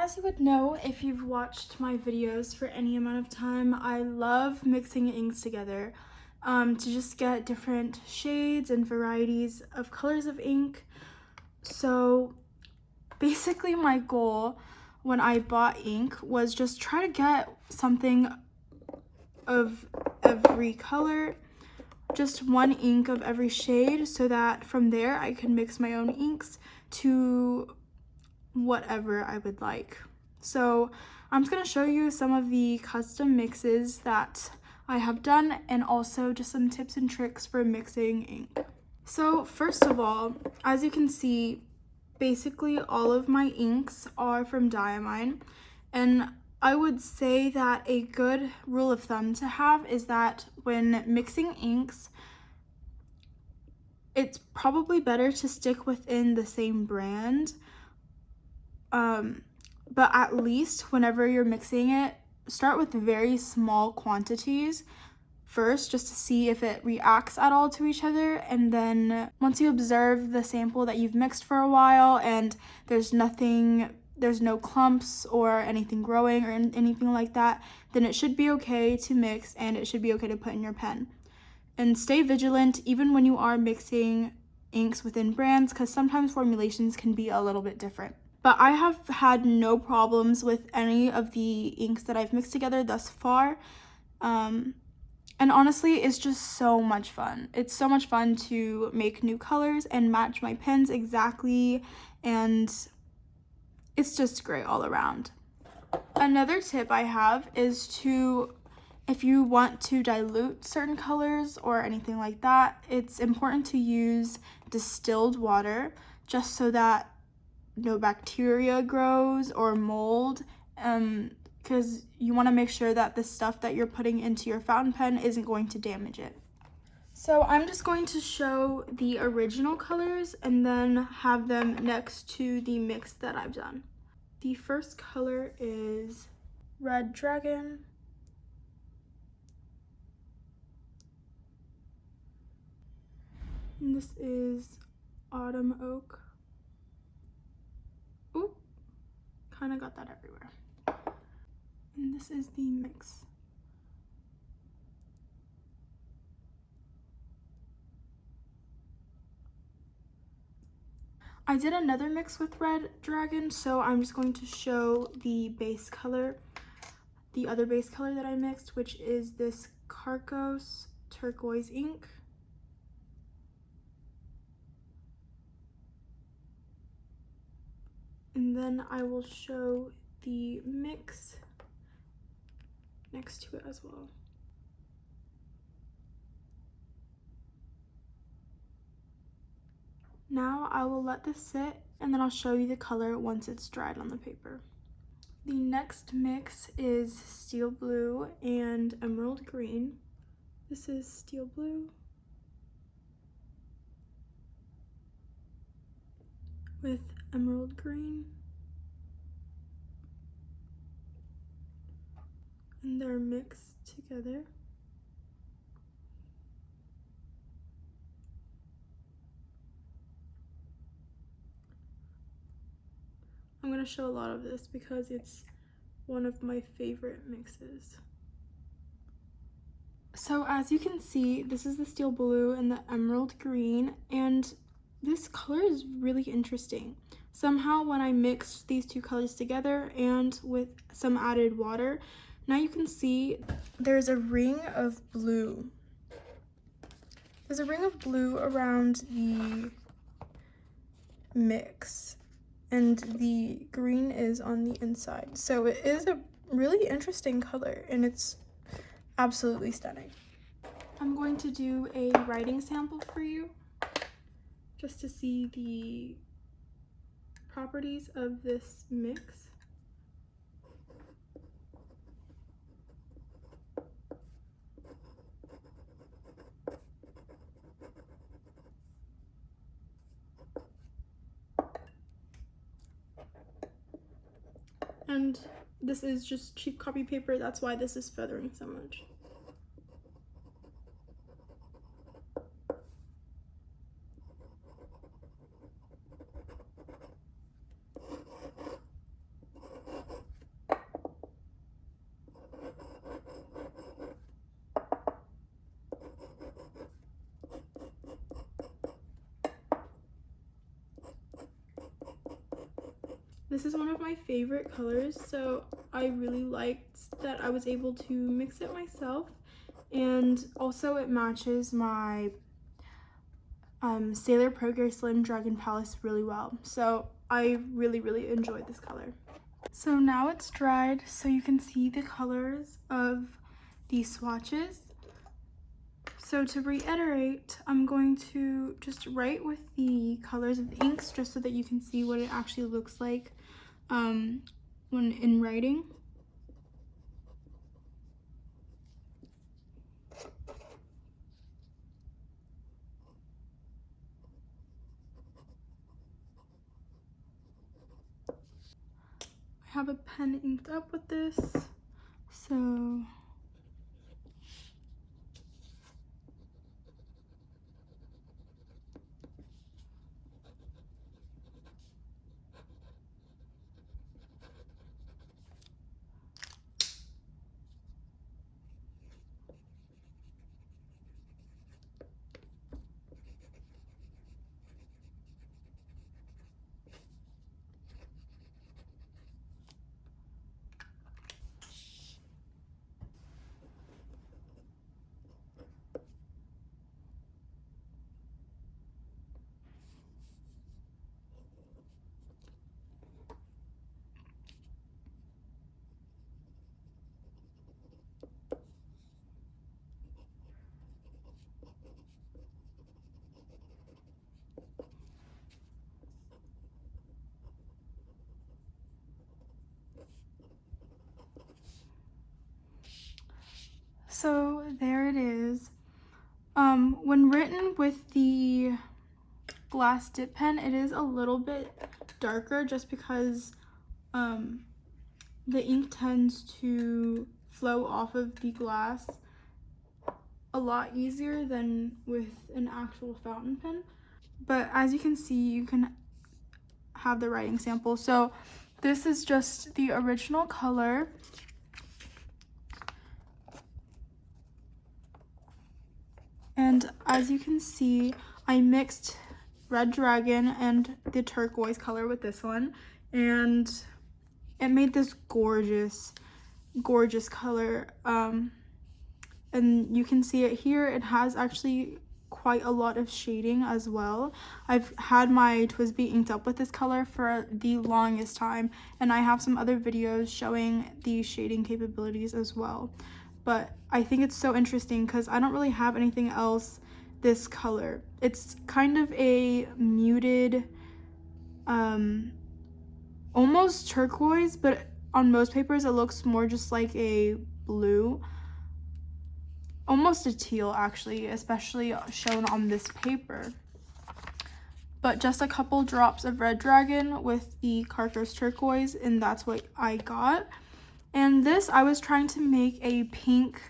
As you would know if you've watched my videos for any amount of time, I love mixing inks together to just get different shades and varieties of colors of ink. So basically my goal when I bought ink was just try to get something of every color, just one ink of every shade, so that from there I can mix my own inks to whatever I would like. So I'm just going to show you some of the custom mixes that I have done and also just some tips and tricks for mixing ink. So first of all, as you can see, basically all of my inks are from Diamine, and I would say that a good rule of thumb to have is that when mixing inks, it's probably better to stick within the same brand. But at least whenever you're mixing it, start with very small quantities first, just to see if it reacts at all to each other. And then once you observe the sample that you've mixed for a while and there's no clumps or anything growing or anything like that, then it should be okay to mix and it should be okay to put in your pen. And stay vigilant even when you are mixing inks within brands, because sometimes formulations can be a little bit different. But I have had no problems with any of the inks that I've mixed together thus far. And honestly, it's just so much fun. It's so much fun to make new colors and match my pens exactly, and it's just great all around. Another tip I have is to, if you want to dilute certain colors or anything like that, it's important to use distilled water just so that no bacteria grows or mold, because you want to make sure that the stuff that you're putting into your fountain pen isn't going to damage it. So I'm just going to show the original colors and then have them next to the mix that I've done. The first color is Red Dragon. And this is Autumn Oak. Oop, kind of got that everywhere. And this is the mix. I did another mix with Red Dragon, so I'm just going to show the base color, the other base color that I mixed, which is this Carcos turquoise ink. And then I will show the mix next to it as well. Now I will let this sit and then I'll show you the color once it's dried on the paper. The next mix is Steel Blue and Emerald Green. This is Steel Blue with Emerald Green. And they're mixed together. I'm going to show a lot of this because it's one of my favorite mixes. So as you can see, this is the Steel Blue and the Emerald Green, and this color is really interesting. Somehow when I mixed these two colors together and with some added water, now you can see there's a ring of blue. There's a ring of blue around the mix, and the green is on the inside. So it is a really interesting color and it's absolutely stunning. I'm going to do a writing sample for you just to see the properties of this mix. And this is just cheap copy paper, that's why this is feathering so much. This is one of my favorite colors, so I really liked that I was able to mix it myself. And also it matches my Sailor Progress Slim Dragon Palace really well. So I really enjoyed this color. So now it's dried, so you can see the colors of these swatches. So to reiterate, I'm going to just write with the colors of the inks just so that you can see what it actually looks like when in writing. I have a pen inked up with this, so there it is. When written with the glass dip pen, it is a little bit darker just because the ink tends to flow off of the glass a lot easier than with an actual fountain pen. But as you can see, you can have the writing sample. So this is just the original color. And as you can see, I mixed Red Dragon and the turquoise color with this one, and it made this gorgeous color. And you can see it here. It has actually quite a lot of shading as well. I've had my TWSBI inked up with this color for the longest time, and I have some other videos showing the shading capabilities as well. But I think it's so interesting because I don't really have anything else this color. It's kind of a muted, almost turquoise, but on most papers it looks more just like a blue. Almost a teal actually, especially shown on this paper. But just a couple drops of Red Dragon with the Carter's turquoise, and that's what I got. And this, I was trying to make a pink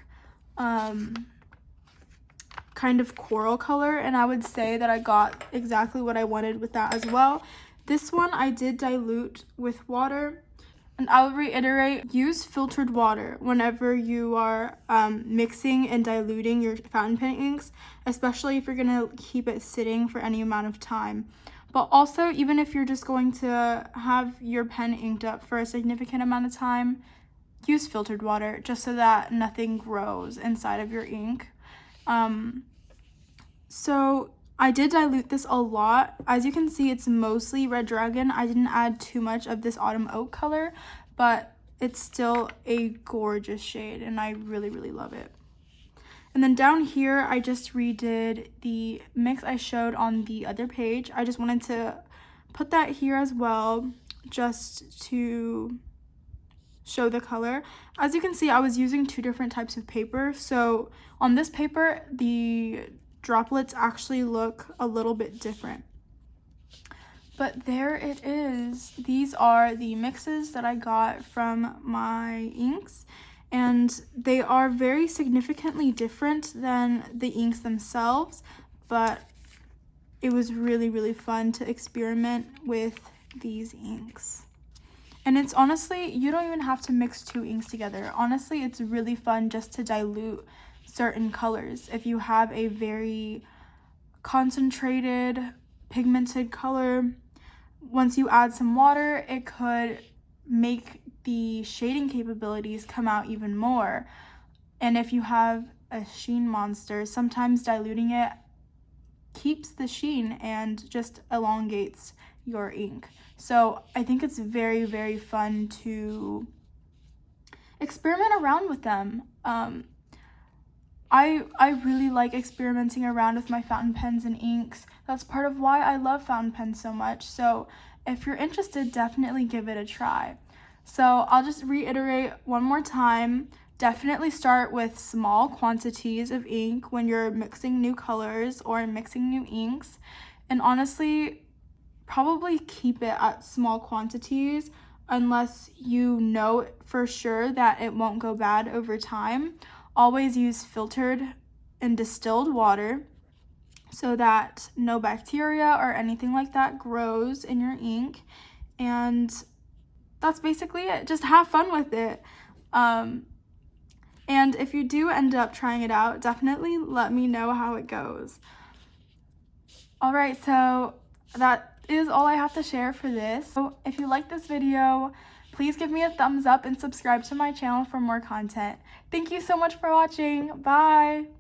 kind of coral color, and I would say that I got exactly what I wanted with that as well. This one I did dilute with water, and I'll reiterate, use filtered water whenever you are mixing and diluting your fountain pen inks, especially if you're gonna keep it sitting for any amount of time. But also, even if you're just going to have your pen inked up for a significant amount of time, use filtered water just so that nothing grows inside of your ink. So I did dilute this a lot. As you can see, it's mostly Red Dragon. I didn't add too much of this Autumn Oak color, but it's still a gorgeous shade, and I really love it. And then down here, I just redid the mix I showed on the other page. I just wanted to put that here as well, just to show the color. As you can see, I was using two different types of paper. So on this paper, the droplets actually look a little bit different. But there it is. These are the mixes that I got from my inks, and they are very significantly different than the inks themselves, but it was really fun to experiment with these inks. And it's honestly, you don't even have to mix two inks together. Honestly, it's really fun just to dilute certain colors. If you have a very concentrated, pigmented color, once you add some water, it could make the shading capabilities come out even more. And if you have a sheen monster, sometimes diluting it keeps the sheen and just elongates your ink. So I think it's very, very fun to experiment around with them. I really like experimenting around with my fountain pens and inks. That's part of why I love fountain pens so much. So if you're interested, definitely give it a try. So I'll just reiterate one more time. Definitely start with small quantities of ink when you're mixing new colors or mixing new inks. And honestly, probably keep it at small quantities unless you know for sure that it won't go bad over time. Always use filtered and distilled water so that no bacteria or anything like that grows in your ink. And that's basically it. Just have fun with it. And if you do end up trying it out, definitely let me know how it goes. All right, so that is all I have to share for this. So if you like this video, please give me a thumbs up and subscribe to my channel for more content. Thank you so much for watching. Bye.